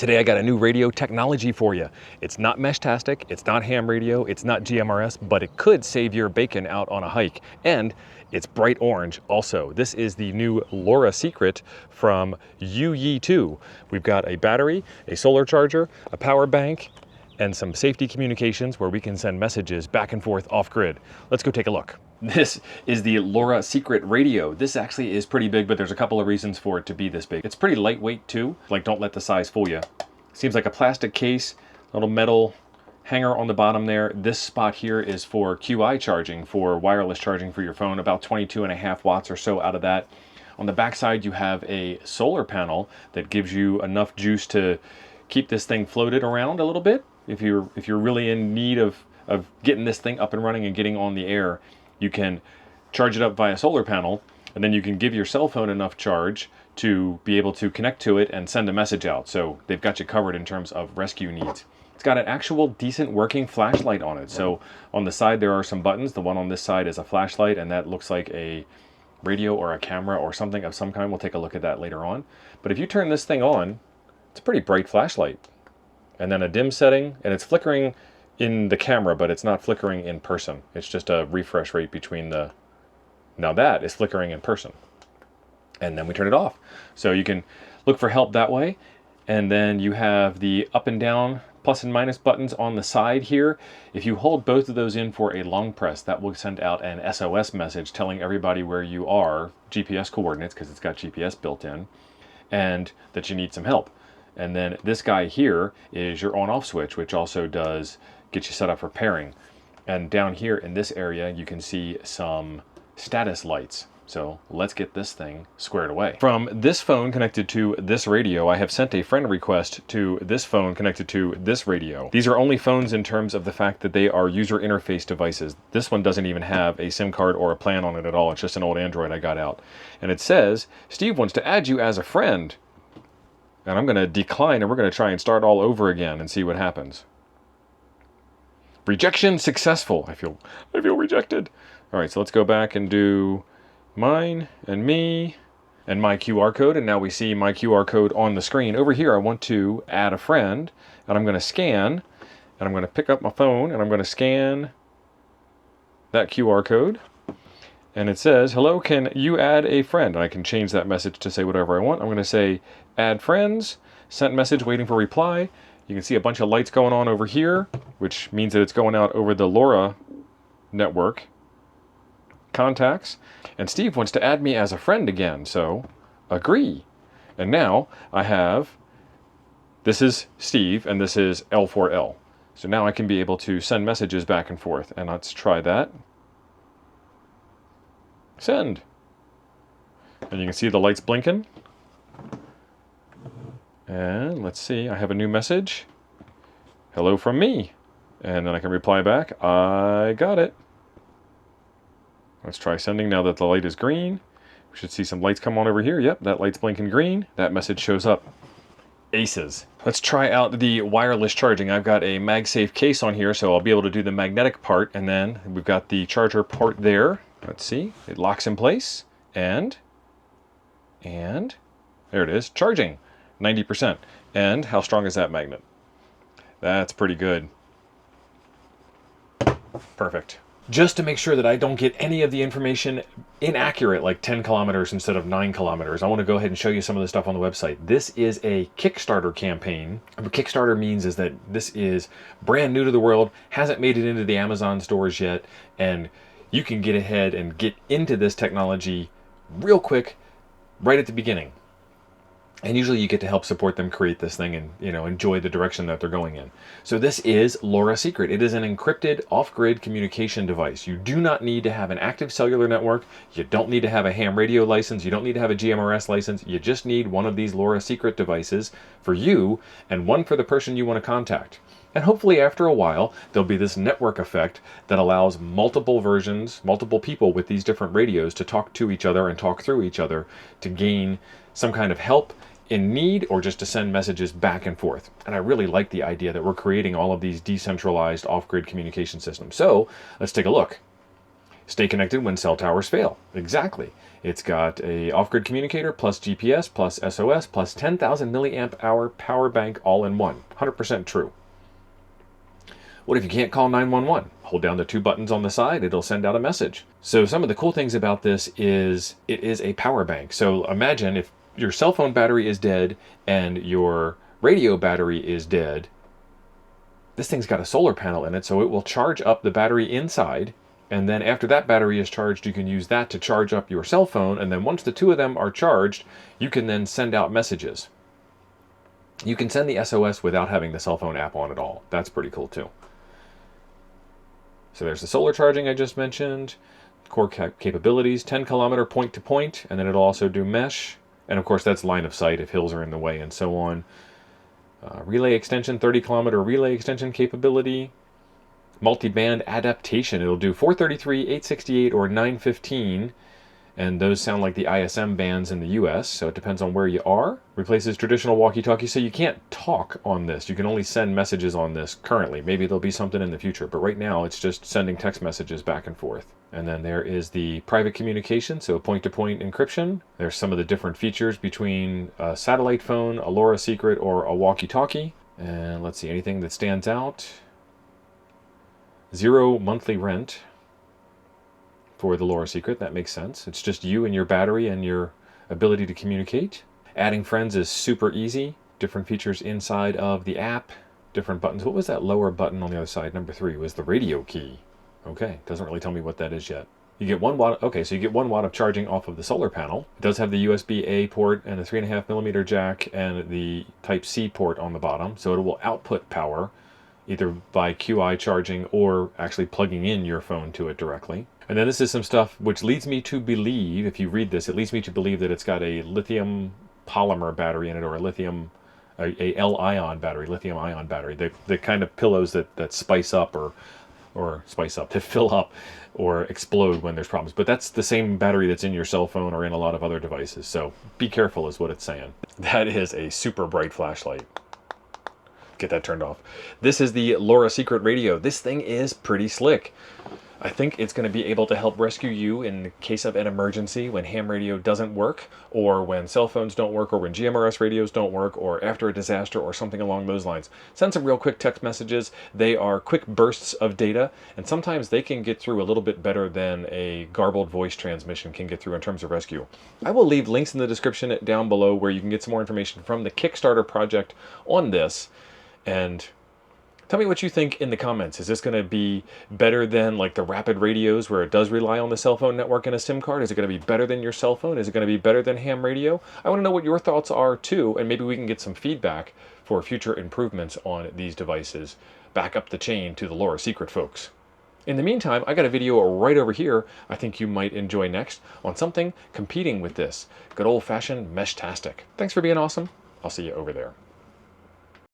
Today I got a new radio technology for you. It's not mesh-tastic, it's not ham radio, it's not GMRS, but it could save your bacon out on a hike. And it's bright orange also. This is the new Lora Secret from UYi2. We've got a battery, a solar charger, a power bank, and some safety communications where we can send messages back and forth off-grid. Let's go take a look. This is the Lora Secret Radio. This actually is pretty big, but there's a couple of reasons for it to be this big. It's pretty lightweight too. Like, don't let the size fool you. Seems like a plastic case, little metal hanger on the bottom there. This spot here is for QI charging, for wireless charging for your phone, about 22.5 watts or so out of that. On the back side, you have a solar panel that gives you enough juice to keep this thing floated around a little bit. If you're really in need of getting this thing up and running and getting on the air, you can charge it up via solar panel, and then you can give your cell phone enough charge to be able to connect to it and send a message out. So they've got you covered in terms of rescue needs. It's got an actual decent working flashlight on it. So on the side there are some buttons. The one on this side is a flashlight, and that looks like a radio or a camera or something of some kind. We'll take a look at that later on. But if you turn this thing on, it's a pretty bright flashlight. And then a dim setting, and it's flickering in the camera, but it's not flickering in person. It's just a refresh rate between the... Now that is flickering in person. And then we turn it off. So you can look for help that way. And then you have the up and down plus and minus buttons on the side here. If you hold both of those in for a long press, that will send out an SOS message telling everybody where you are, GPS coordinates, because it's got GPS built in, and that you need some help. And then this guy here is your on-off switch, which also does get you set up for pairing. And down here in this area, you can see some status lights. So let's get this thing squared away. From this phone connected to this radio, I have sent a friend request to this phone connected to this radio. These are only phones in terms of the fact that they are user interface devices. This one doesn't even have a SIM card or a plan on it at all. It's just an old Android I got out. And it says, Steve wants to add you as a friend. And I'm going to decline, and we're going to try and start all over again and see what happens. Rejection successful. I feel rejected. All right, so let's go back and do mine and me and my QR code. And now we see my QR code on the screen. Over here, I want to add a friend, and I'm going to scan, and I'm going to pick up my phone, and I'm going to scan that QR code. And it says, hello, can you add a friend? And I can change that message to say whatever I want. I'm going to say, add friends, sent message, waiting for reply. You can see a bunch of lights going on over here, which means that it's going out over the Lora network. Contacts. And Steve wants to add me as a friend again, so agree. And now I have, this is Steve, and this is L4L. So now I can be able to send messages back and forth. And let's try that. Send. And you can see the lights blinking. And let's see, I have a new message. Hello from me. And then I can reply back, I got it. Let's try sending now that the light is green. We should see some lights come on over here. Yep, that light's blinking green. That message shows up. Aces. Let's try out the wireless charging. I've got a MagSafe case on here, so I'll be able to do the magnetic part. And then we've got the charger port there. Let's see, it locks in place, and there it is, charging, 90%. And how strong is that magnet? That's pretty good. Perfect. Just to make sure that I don't get any of the information inaccurate, like 10 kilometers instead of 9 kilometers, I want to go ahead and show you some of the stuff on the website. This is a Kickstarter campaign. What Kickstarter means is that this is brand new to the world, hasn't made it into the Amazon stores yet, and you can get ahead and get into this technology real quick, right at the beginning. And usually you get to help support them create this thing and, enjoy the direction that they're going in. So this is Lora Secret. It is an encrypted off-grid communication device. You do not need to have an active cellular network. You don't need to have a ham radio license. You don't need to have a GMRS license. You just need one of these Lora Secret devices for you and one for the person you want to contact. And hopefully after a while, there'll be this network effect that allows multiple versions, multiple people with these different radios to talk to each other and talk through each other to gain some kind of help in need or just to send messages back and forth. And I really like the idea that we're creating all of these decentralized off-grid communication systems. So let's take a look. Stay connected when cell towers fail. Exactly. It's got a off-grid communicator plus GPS plus SOS plus 10,000 milliamp hour power bank all in one. 100% true. What if you can't call 911? Hold down the 2 buttons on the side, it'll send out a message. So some of the cool things about this is it is a power bank. So imagine if your cell phone battery is dead and your radio battery is dead. This thing's got a solar panel in it, so it will charge up the battery inside. And then after that battery is charged, you can use that to charge up your cell phone. And then once the 2 of them are charged, you can then send out messages. You can send the SOS without having the cell phone app on at all. That's pretty cool too. So there's the solar charging I just mentioned, core capabilities, 10-kilometer point-to-point, and then it'll also do mesh. And of course, that's line of sight if hills are in the way and so on. Relay extension, 30-kilometer relay extension capability. Multi-band adaptation. It'll do 433, 868, or 915. And those sound like the ISM bands in the US, so it depends on where you are. Replaces traditional walkie-talkie, so you can't talk on this. You can only send messages on this currently. Maybe there'll be something in the future, but right now it's just sending text messages back and forth. And then there is the private communication, so point-to-point encryption. There's some of the different features between a satellite phone, a Lora Secret, or a walkie-talkie. And let's see, anything that stands out. 0 monthly rent for the Lora Secret. That makes sense. It's just you and your battery and your ability to communicate. Adding friends is super easy. Different features inside of the app. Different buttons. What was that lower button on the other side? Number 3 was the radio key. Okay, doesn't really tell me what that is yet. You get 1 watt. Okay, so you get 1 watt of charging off of the solar panel. It does have the USB-A port and a 3.5 millimeter jack and the Type-C port on the bottom. So it will output power either by QI charging or actually plugging in your phone to it directly. And then this is some stuff which leads me to believe, if you read this, it leads me to believe that it's got a lithium polymer battery in it, or a L-ion battery, lithium ion battery. The kind of pillows that spice up or spice up, that fill up or explode when there's problems. But that's the same battery that's in your cell phone or in a lot of other devices. So be careful is what it's saying. That is a super bright flashlight. Get that turned off. This is the Lora Secret Radio. This thing is pretty slick. I think it's going to be able to help rescue you in case of an emergency when ham radio doesn't work, or when cell phones don't work, or when GMRS radios don't work, or after a disaster or something along those lines. Send some real quick text messages. They are quick bursts of data, and sometimes they can get through a little bit better than a garbled voice transmission can get through in terms of rescue. I will leave links in the description down below where you can get some more information from the Kickstarter project on this. And tell me what you think in the comments. Is this going to be better than like the rapid radios where it does rely on the cell phone network and a SIM card? Is it going to be better than your cell phone? Is it going to be better than ham radio? I want to know what your thoughts are too, and maybe we can get some feedback for future improvements on these devices. Back up the chain to the Lora Secret folks. In the meantime, I got a video right over here I think you might enjoy next on something competing with this. Good old-fashioned mesh-tastic. Thanks for being awesome. I'll see you over there.